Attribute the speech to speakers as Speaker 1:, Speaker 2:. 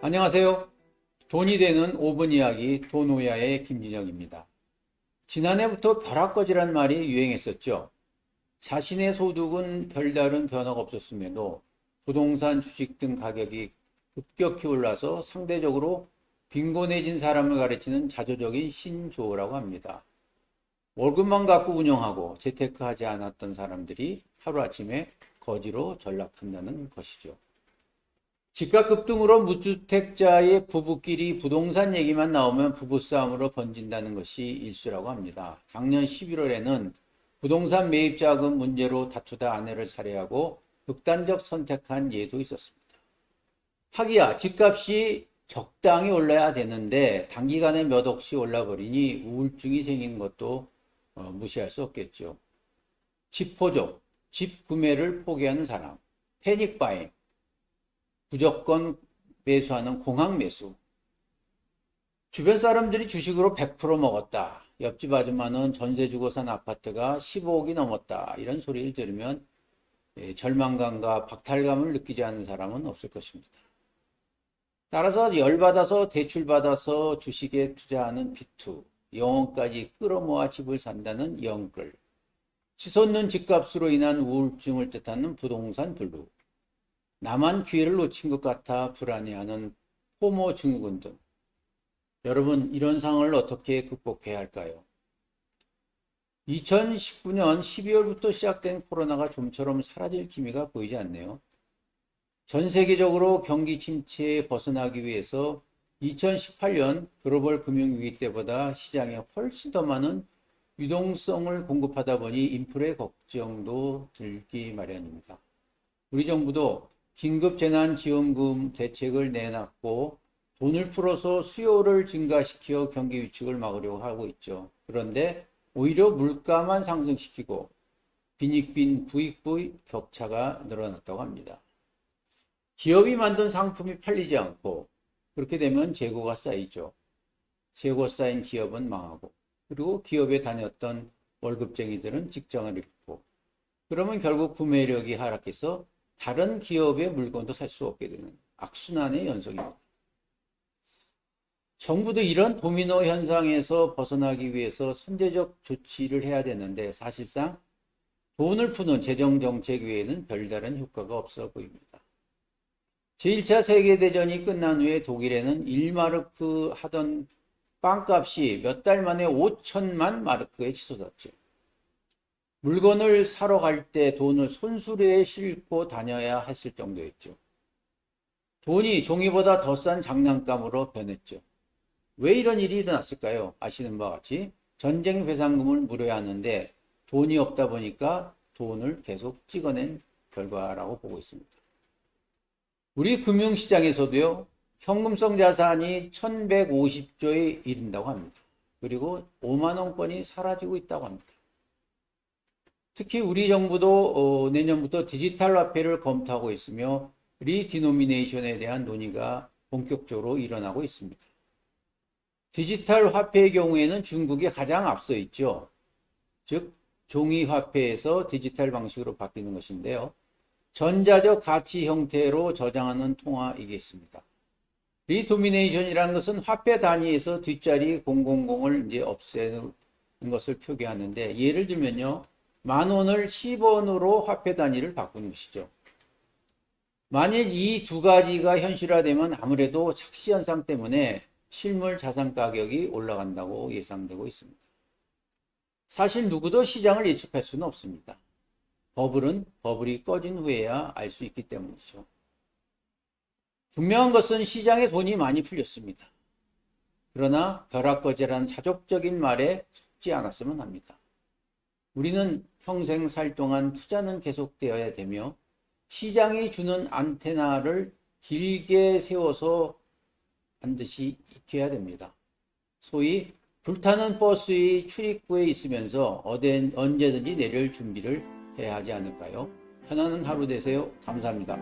Speaker 1: 안녕하세요. 돈이 되는 5분 이야기 돈오야의 김진영입니다. 지난해부터 벼락거지란 말이 유행했었죠. 자신의 소득은 별다른 변화가 없었음에도 부동산, 주식 등 가격이 급격히 올라서 상대적으로 빈곤해진 사람을 가리키는 자조적인 신조어라고 합니다. 월급만 갖고 운영하고 재테크하지 않았던 사람들이 하루아침에 거지로 전락한다는 것이죠. 집값 급등으로 무주택자의 부부끼리 부동산 얘기만 나오면 부부싸움으로 번진다는 것이 일수라고 합니다. 작년 11월에는 부동산 매입 자금 문제로 다투다 아내를 살해하고 극단적 선택한 예도 있었습니다. 하기야 집값이 적당히 올라야 되는데 단기간에 몇 억씩 올라버리니 우울증이 생기는 것도 무시할 수 없겠죠. 집 포족, 집 구매를 포기하는 사람, 패닉 바잉, 무조건 매수하는 공황 매수. 주변 사람들이 주식으로 100% 먹었다. 옆집 아줌마는 전세 주고 산 아파트가 15억이 넘었다. 이런 소리를 들으면 절망감과 박탈감을 느끼지 않는 사람은 없을 것입니다. 따라서 열받아서 대출받아서 주식에 투자하는 비투, 영혼까지 끌어모아 집을 산다는 영끌, 치솟는 집값으로 인한 우울증을 뜻하는 부동산 블루, 나만 기회를 놓친 것 같아 불안해하는 포모 증후군 등. 여러분, 이런 상황을 어떻게 극복해야 할까요? 2019년 12월부터 시작된 코로나가 좀처럼 사라질 기미가 보이지 않네요. 전 세계적으로 경기 침체에 벗어나기 위해서 2018년 글로벌 금융위기 때보다 시장에 훨씬 더 많은 유동성을 공급하다 보니 인플레 걱정도 들기 마련입니다. 우리 정부도 긴급재난지원금 대책을 내놨고 돈을 풀어서 수요를 증가시켜 경기 위축을 막으려고 하고 있죠. 그런데 오히려 물가만 상승시키고 빈익빈 부익부의 격차가 늘어났다고 합니다. 기업이 만든 상품이 팔리지 않고 그렇게 되면 재고가 쌓이죠. 재고 쌓인 기업은 망하고 그리고 기업에 다녔던 월급쟁이들은 직장을 잃고 그러면 결국 구매력이 하락해서 다른 기업의 물건도 살 수 없게 되는 악순환의 연속입니다. 정부도 이런 도미노 현상에서 벗어나기 위해서 선제적 조치를 해야 되는데 사실상 돈을 푸는 재정정책 외에는 별다른 효과가 없어 보입니다. 제1차 세계대전이 끝난 후에 독일에는 1마르크 하던 빵값이 몇 달 만에 5천만 마르크에 치솟았죠. 물건을 사러 갈 때 돈을 손수레에 싣고 다녀야 했을 정도였죠. 돈이 종이보다 더 싼 장난감으로 변했죠. 왜 이런 일이 일어났을까요? 아시는 바와 같이 전쟁 배상금을 물어야 하는데 돈이 없다 보니까 돈을 계속 찍어낸 결과라고 보고 있습니다. 우리 금융시장에서도요, 현금성 자산이 1150조에 이른다고 합니다. 그리고 5만 원권이 사라지고 있다고 합니다. 특히 우리 정부도 내년부터 디지털 화폐를 검토하고 있으며 리디노미네이션에 대한 논의가 본격적으로 일어나고 있습니다. 디지털 화폐의 경우에는 중국이 가장 앞서 있죠. 즉 종이 화폐에서 디지털 방식으로 바뀌는 것인데요. 전자적 가치 형태로 저장하는 통화이겠습니다. 리도미네이션이라는 것은 화폐 단위에서 뒷자리 000을 이제 없애는 것을 표기하는데 예를 들면요. 10,000원을 10원으로 화폐 단위를 바꾸는 것이죠. 만일 이 두 가지가 현실화되면 아무래도 착시 현상 때문에 실물 자산 가격이 올라간다고 예상되고 있습니다. 사실 누구도 시장을 예측할 수는 없습니다. 버블이 꺼진 후에야 알 수 있기 때문이죠. 분명한 것은 시장에 돈이 많이 풀렸습니다. 그러나 벼락거지라는 자족적인 말에 속지 않았으면 합니다. 우리는 평생 살 동안 투자는 계속되어야 되며 시장이 주는 안테나를 길게 세워서 반드시 익혀야 됩니다. 소위 불타는 버스의 출입구에 있으면서 언제든지 내릴 준비를 해야 하지 않을까요? 편안한 하루 되세요. 감사합니다.